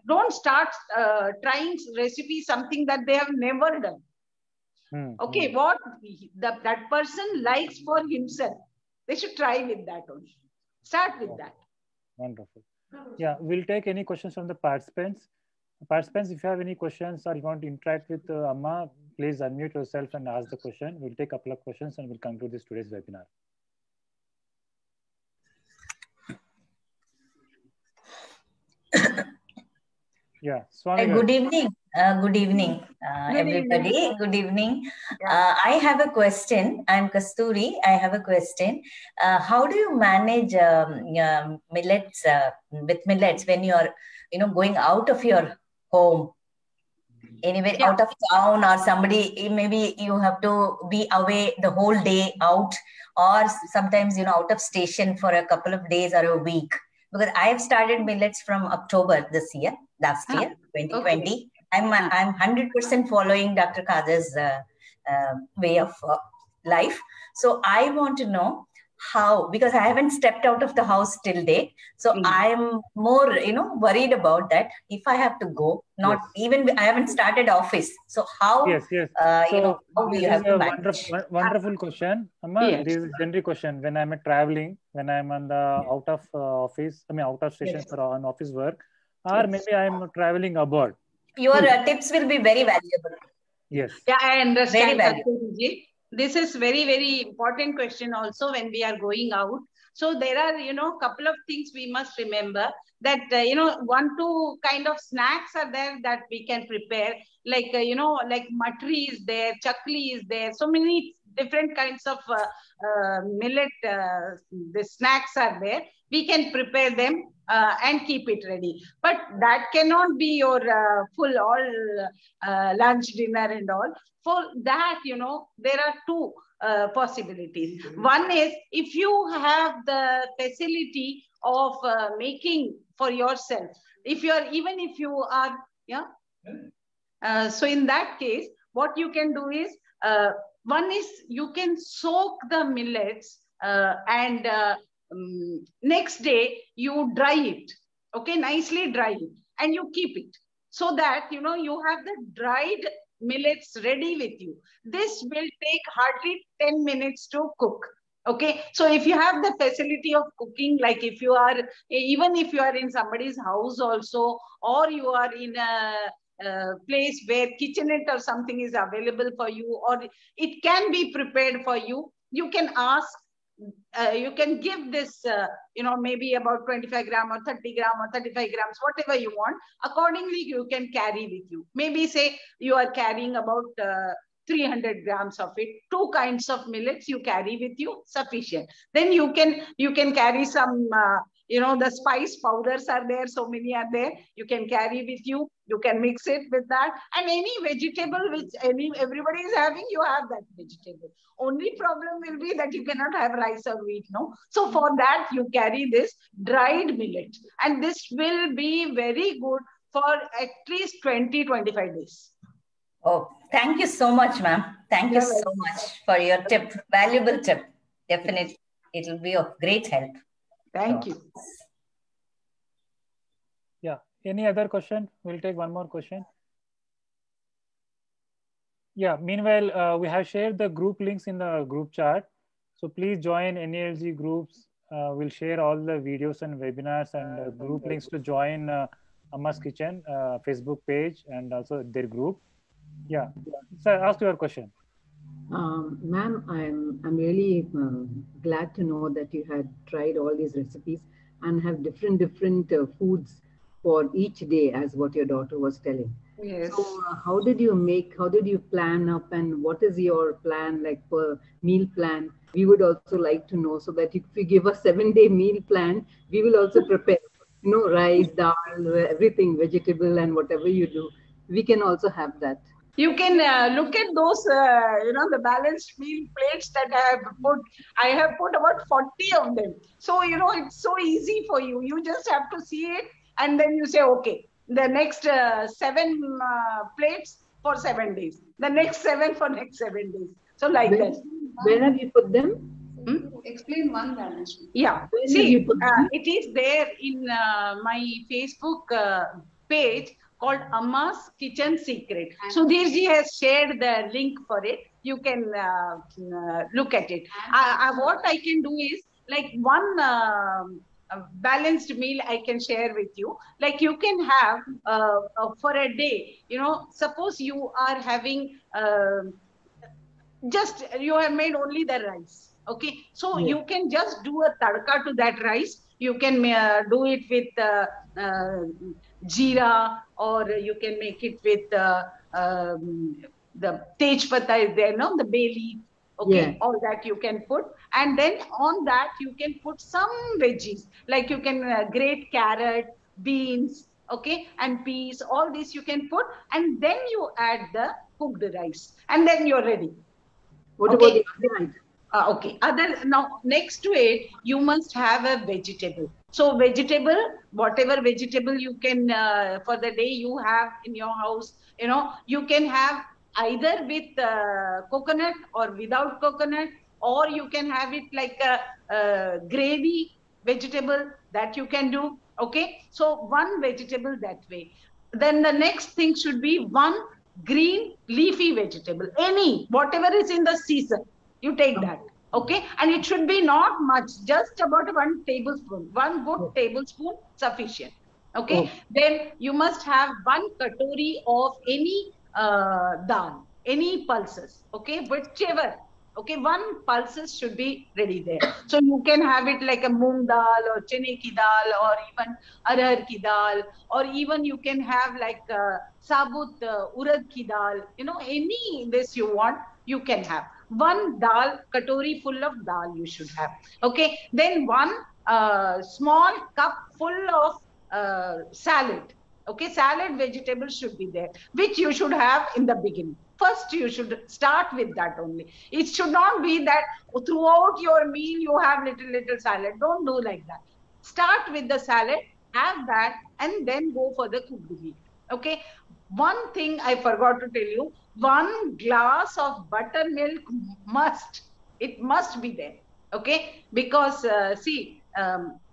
don't start trying recipes, something that they have never done. Okay, what that person likes for himself, they should try with that only. Start with that. Wonderful. Yeah, we'll take any questions from the participants. Participants, if you have any questions or you want to interact with Amma, please unmute yourself and ask the question. We'll take a couple of questions and we'll conclude today's webinar. Yeah, Swami. Good evening. Good evening, everybody. Good evening. I have a question. I'm Kasturi. I have a question. How do you manage millets with millets when you are, going out of your home, anywhere out of town, or somebody, maybe you have to be away the whole day out, or sometimes out of station for a couple of days or a week? Because I have started millets from October last year, 2020. Okay. I'm 100% following Dr. Khaja's way of life. So I want to know how, because I haven't stepped out of the house till date. So I'm more, worried about that. If I have to go, even I haven't started office. So how, so how this is a wonderful question. Amma, this is a generic question. When I'm traveling, when I'm on the out of office, out of station for on office work, or maybe I'm traveling abroad. Your tips will be very valuable. Yes. Yeah, I understand. Very valuable. This is very, very important question also when we are going out. So there are, couple of things we must remember that, 1-2 kind of snacks are there that we can prepare. Like, like matri is there, chakli is there. So many different kinds of millet, the snacks are there. We can prepare them and keep it ready. But that cannot be your full all lunch, dinner and all. For that, there are 2 possibilities. One is, if you have the facility of making for yourself, even if you are, so in that case, what you can do is, one is you can soak the millets and next day you dry it, okay, nicely dry it, and you keep it, so that, you have the dried millets ready with you. This will take hardly 10 minutes to cook. Okay, so if you have the facility of cooking, like if you are, even if you are in somebody's house also, or you are in a place where kitchenette or something is available for you, or it can be prepared for you, you can ask, you can give this, maybe about 25 gram or 30 gram or 35 grams, whatever you want. Accordingly, you can carry with you. Maybe say you are carrying about 300 grams of it, 2 kinds of millets you carry with you, sufficient. Then you can carry some, the spice powders are there, so many are there, you can carry with you. You can mix it with that, and any vegetable which everybody is having, you have that vegetable. Only problem will be that you cannot have rice or wheat, no? So for that, you carry this dried millet, and this will be very good for at least 20-25 days. Oh, thank you so much, ma'am. Thank you so much for your tip. Valuable tip. Definitely. It will be of great help. Thank you. Yeah. Any other question? We'll take one more question. Yeah. Meanwhile, we have shared the group links in the group chat. So please join NALG groups. We'll share all the videos and webinars and group links to join Amma's Kitchen Facebook page and also their group. Yeah, sir, ask your question. Ma'am, I'm really glad to know that you had tried all these recipes and have different foods for each day, as what your daughter was telling. Yes. So how did you plan up, and what is your plan, like per meal plan? We would also like to know, so that if you give a 7-day meal plan, we will also prepare, rice, dal, everything, vegetable, and whatever you do, we can also have that. You can look at those, the balanced meal plates that I have put. I have put about 40 of them. So, it's so easy for you. You just have to see it, and then you say, okay, the next 7 plates for 7 days. The next 7 for next 7 days. So like that. Where have you put them? Explain one balanced meal. Yeah. See, it is there in my Facebook page called Amma's Kitchen Secret. Sudhirji has shared the link for it. You can look at it. What I can do is, like, one balanced meal I can share with you. Like, you can have for a day, suppose you are having you have made only the rice. Okay, so you can just do a tadka to that rice. You can do it with jeera, or you can make it with the tej pata is there, no? The bay leaf. Okay, all that you can put, and then on that you can put some veggies, like you can grate carrot, beans, okay, and peas. All this you can put, and then you add the cooked rice, and then you're ready. What about the other item? Okay. Now, next to it, you must have a vegetable. So vegetable, whatever vegetable you can, for the day you have in your house, you can have either with coconut or without coconut, or you can have it like a gravy vegetable that you can do. Okay. So one vegetable that way. Then the next thing should be one green leafy vegetable, whatever is in the season. You take that, okay? And it should be not much, just about 1 tablespoon. 1 good tablespoon, sufficient, okay? Then you must have 1 katori of any dal, any pulses, okay? Whichever, okay? 1 pulses should be ready there. So you can have it like a moong dal or chene ki dal, or even arhar ki dal, or even you can have like sabut urad ki dal, any this you want, you can have. 1 dal, katori full of dal you should have. Okay. Then 1 small cup full of salad. Okay. Salad vegetables should be there, which you should have in the beginning. First, you should start with that only. It should not be that throughout your meal you have little salad. Don't do like that. Start with the salad, have that, and then go for the cooked meal. Okay. One thing I forgot to tell you, 1 glass of buttermilk must be there. Okay. Because see,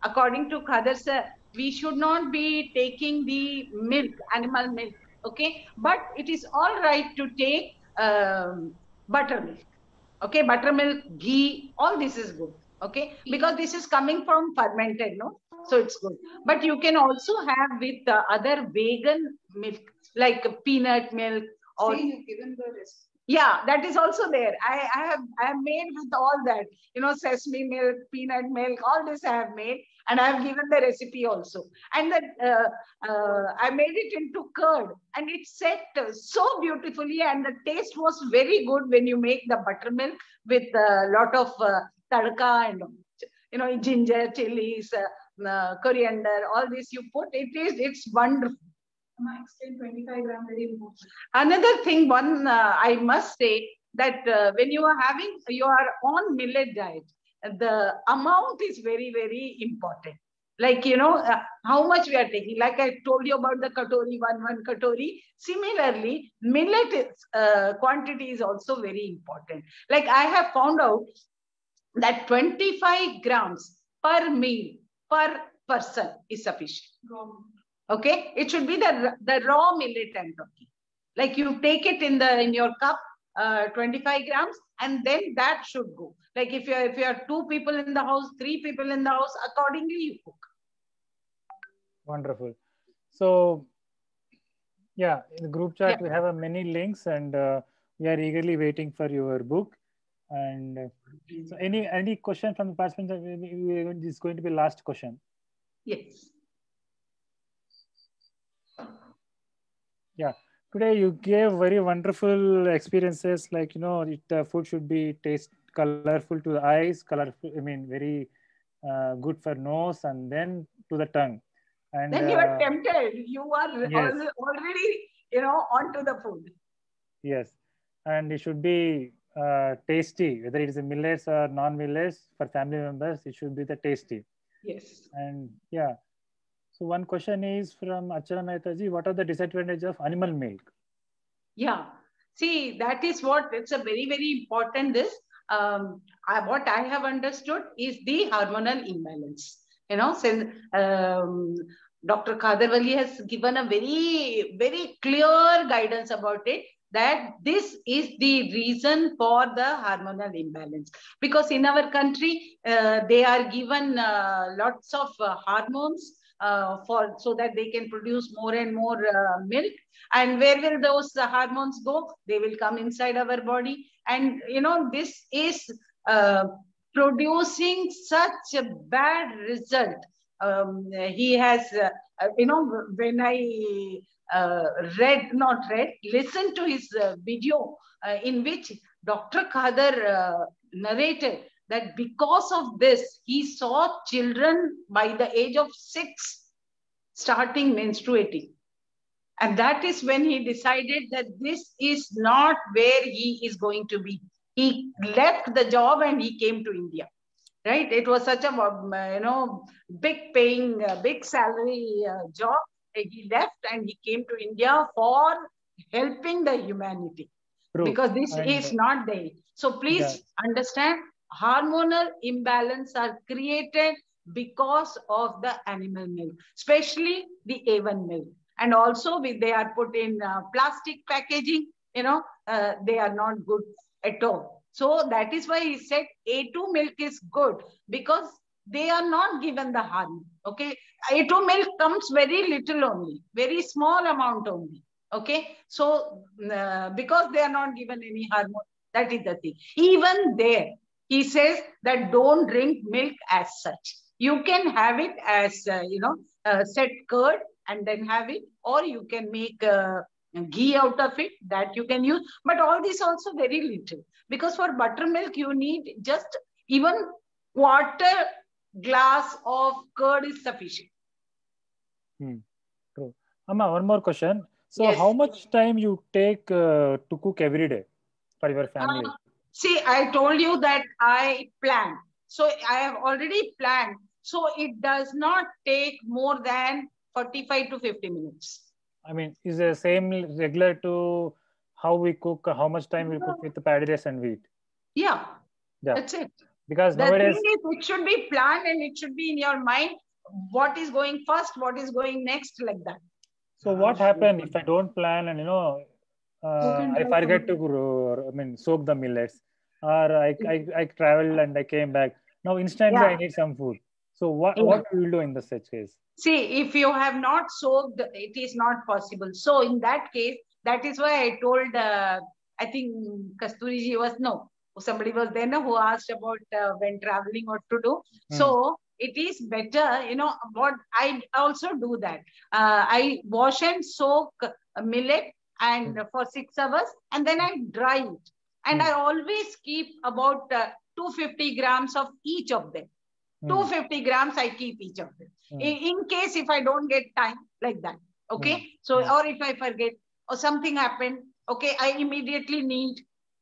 according to Khader sir, we should not be taking the milk, animal milk. Okay. But it is all right to take buttermilk. Okay, buttermilk, ghee, all this is good. Okay, because this is coming from fermented, no? So it's good. But you can also have with other vegan milk, like peanut milk or. See, you've given the recipe. Yeah, that is also there. I have made with all that, you know, sesame milk, peanut milk, all this I have made, and I have given the recipe also. And that I made it into curd, and it set so beautifully, and the taste was very good when you make the buttermilk with a lot of tadka and, you know, ginger, chilies, coriander, all this you put. It's wonderful. Explain 25 grams, very important. Another thing, I must say that when you are having your own millet diet, the amount is very, very important. Like, you know, how much we are taking. Like I told you about the katori, one katori. Similarly, millet quantity is also very important. Like I have found out that 25 grams per meal per person is sufficient. Okay, it should be the raw millet I'm talking. Like you take it in your cup, 25 grams, and then that should go. Like if you are 2 people in the house, 3 people in the house, accordingly you cook. Wonderful. So yeah, in the group chat we have many links, and we are eagerly waiting for your book. And so any question from the participants? This is going to be last question. Yes. Yeah, today you gave very wonderful experiences, like, you know, the food should be colorful to the eyes, colorful, I mean, very good for nose, and then to the tongue. And then you are tempted. You are already, you know, onto the food. Yes, and it should be tasty, whether it is a millets or non-millets. For family members, it should be the tasty. Yes. And yeah. So one question is from Achara Mehta ji, what are the disadvantages of animal milk? Yeah, see, that is what, it's a very, very important this. What I have understood is the hormonal imbalance. You know, since Dr. Khaderwali has given a very, very clear guidance about it, that this is the reason for the hormonal imbalance. Because in our country, they are given lots of hormones, so that they can produce more and more milk. And where will those hormones go? They will come inside our body. And, you know, this is producing such a bad result. He has, you know, when I listened to his video in which Dr. Khader narrated that because of this, he saw children by the age of 6 starting menstruating. And that is when he decided that this is not where he is going to be. He left the job and he came to India, right? It was such a, you know, big paying, big salary job. He left and he came to India for helping the humanity. True. Because this is not there. So please understand, hormonal imbalance are created because of the animal milk, especially the A1 milk. And also they are put in plastic packaging, you know, they are not good at all. So that is why he said A2 milk is good, because they are not given the hormone. Okay, A2 milk comes very little only, very small amount only. Okay, so because they are not given any hormone, that is the thing. Even there, he says that don't drink milk as such. You can have it as, you know, set curd and then have it, or you can make ghee out of it, that you can use. But all this also very little, because for buttermilk, you need just even quarter glass of curd is sufficient. True. Amma, one more question. So how much time you take to cook every day for your family? See, I told you that I plan. So I have already planned. So it does not take more than 45 to 50 minutes. I mean, is the same regular to how we cook, how much time we cook with the paddy rice and wheat? Yeah, that's it. Because the nowadays, thing is, it should be planned and it should be in your mind what is going first, what is going next, like that. So what happens if I don't plan and, you know, I forget to soak the millets? or I traveled and I came back. Now instantly I need some food. So what will you do in the such case? See, if you have not soaked, it is not possible. So in that case, that is why I told, I think Kasturiji somebody was there who asked about when traveling what to do. So it is better, what I also do that. I wash and soak millet and for 6 hours, and then I dry it. And I always keep about 250 grams of each of them. 250 grams I keep each of them. In case if I don't get time like that. Okay. So, or if I forget or something happened, okay, I immediately need.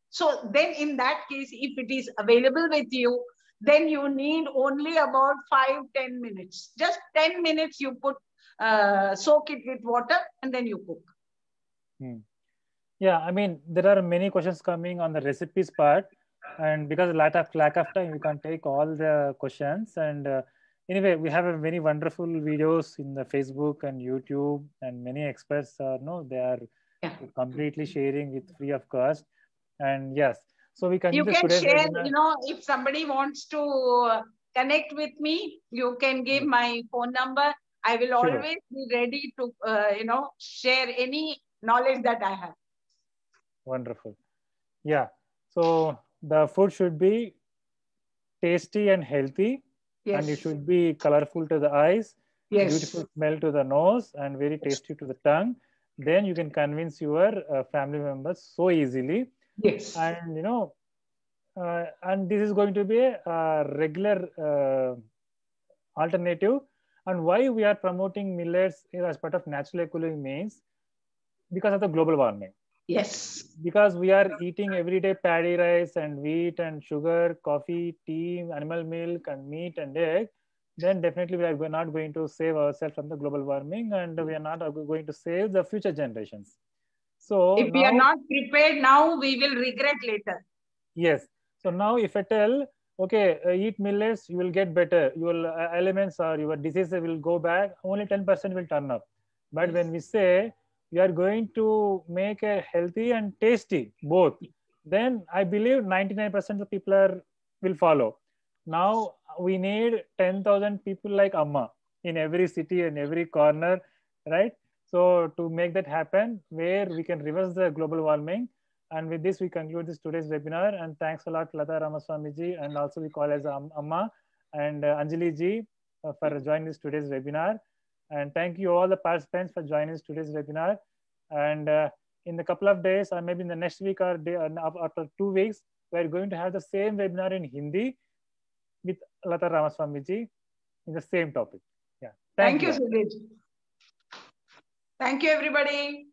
So then in that case, if it is available with you, then you need only about 5-10 minutes. Just 10 minutes you put, soak it with water and then you cook. Yeah, I mean, there are many questions coming on the recipes part. And because of lack of time, we can't take all the questions. And anyway, we have a very wonderful videos in the Facebook and YouTube, and many experts they are completely sharing with free of cost. And yes, so we can share, if somebody wants to connect with me, you can give my phone number. I will always be ready to share any knowledge that I have. Wonderful. Yeah. So the food should be tasty and healthy, and it should be colorful to the eyes, beautiful smell to the nose, and very tasty to the tongue. Then you can convince your family members so easily. Yes. And and this is going to be a regular alternative. And why we are promoting millets as part of natural eco-living means because of the global warming. Yes. Because we are eating everyday paddy rice and wheat and sugar, coffee, tea, animal milk and meat and egg, then definitely we are not going to save ourselves from the global warming, and we are not going to save the future generations. So if we are not prepared now, we will regret later. Yes. So now if I tell, okay, eat millets, you will get better. Your elements or your diseases will go back, only 10% will turn up. But when we say, we are going to make a healthy and tasty both, then I believe 99% of people will follow. Now we need 10,000 people like Amma in every city and every corner, right? So to make that happen, where we can reverse the global warming. And with this, we conclude this today's webinar. And thanks a lot, Lata Ramaswamy ji, and also we call as Amma and Anjali ji for joining this today's webinar. And thank you all the participants for joining us today's webinar. And in a couple of days, or maybe in the next week or day, after 2 weeks, we're going to have the same webinar in Hindi with Lata Ramaswamy ji in the same topic. Yeah. Thank you, Sudhir. Thank you, everybody.